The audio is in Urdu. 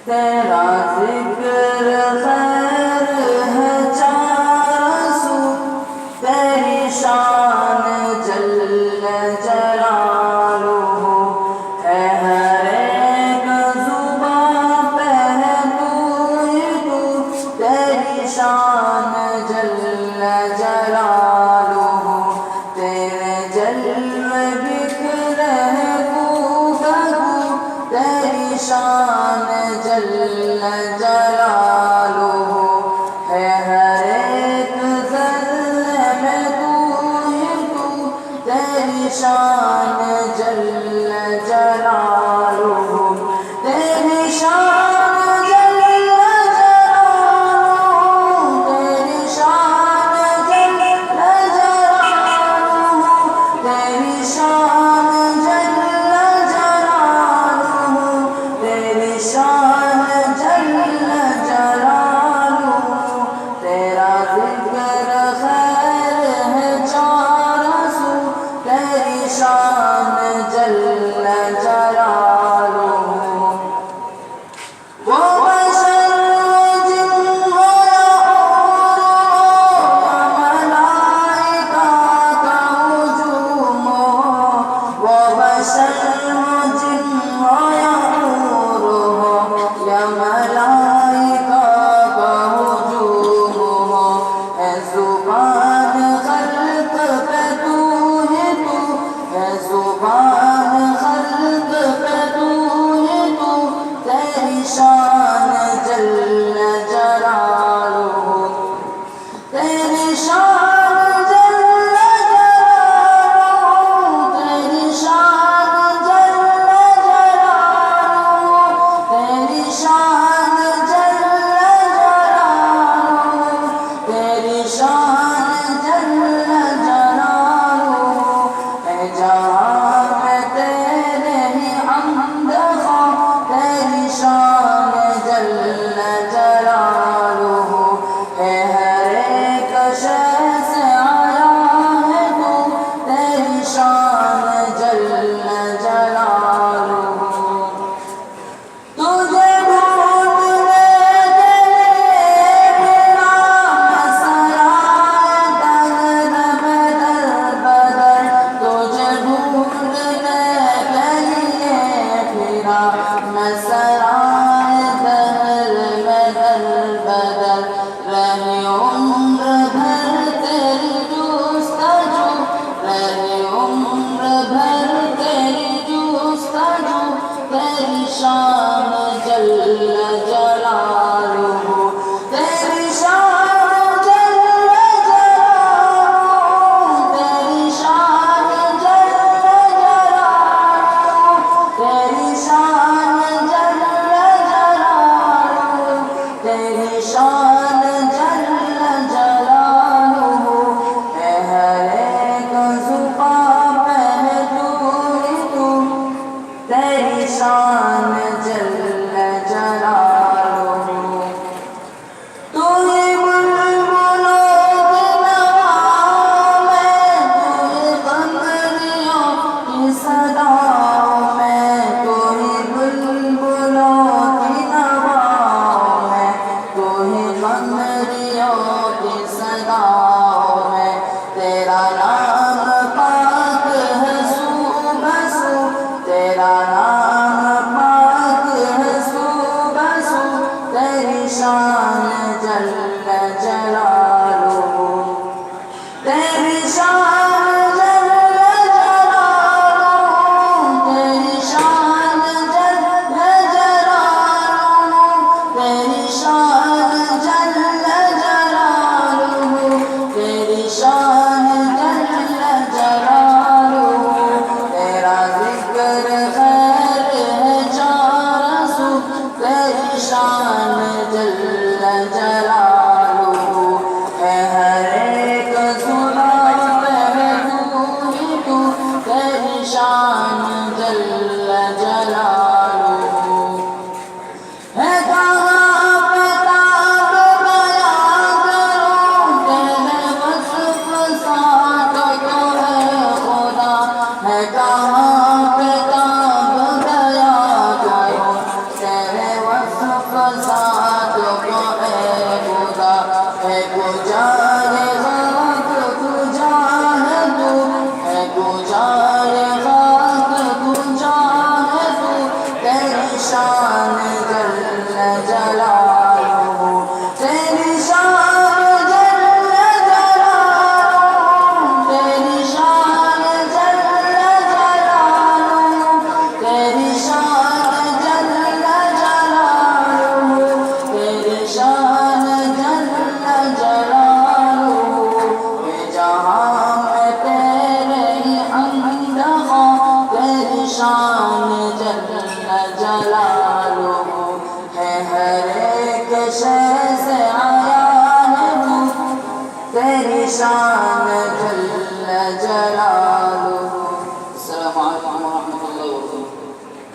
تیرا ذکر خیر ہے چار سو، تیری شان جل جلالہ ہے ہر ایک زباں پہ تو ہی تو، تیری شان جل جلالہ تیرے جلوے بکھرے گفتگو، تیری شان جل جلالہ ہے ہر ایک ذرے میں تو ہی تو، تیری شان جل جلالہ تیری شان جل جلالہ، تیری شان جل جلالہ، تیری شان جل جلالہ، تیری شان جل جلالہ، تیرا ذکر خیر ہے چار سو، تیری شان جل جلالہ وہ بشر جن و ملائکہ کا ہجوم ہو، وہ بشر جن و حور ہو یا ملائکہ کا ہجوم ہو، اے زبان خلق پہ تو ہی تو، اے زبان خلق پہ تو ہی تو، تیری شان جل جلالہ، تیری شان جل جلالہ، تیری شان جل جلالہ، تیری شان جل جلالہ، تیری شان جل جلالہ، اے جہاں میں تیرے ہی حمد خواہ، تیری شان جل جلالہ ہے ہر ایک شے سے آیا ہے تو، تیری شان جل جلالہ تجھے ڈھونڈنے کے لیے پھرا مسرائے دہر بدر بدر، تجھے ڈھونڈنے کے لیے پھرا مسرائے دہر بدر بدر، رہی عمر بھر تیری جستجو، رہی عمر بھر تیری جستجو، تیری شان جل جلالہ، تیری شان جل جلالہ، تیری شان جل جلالہ، تیری شان جل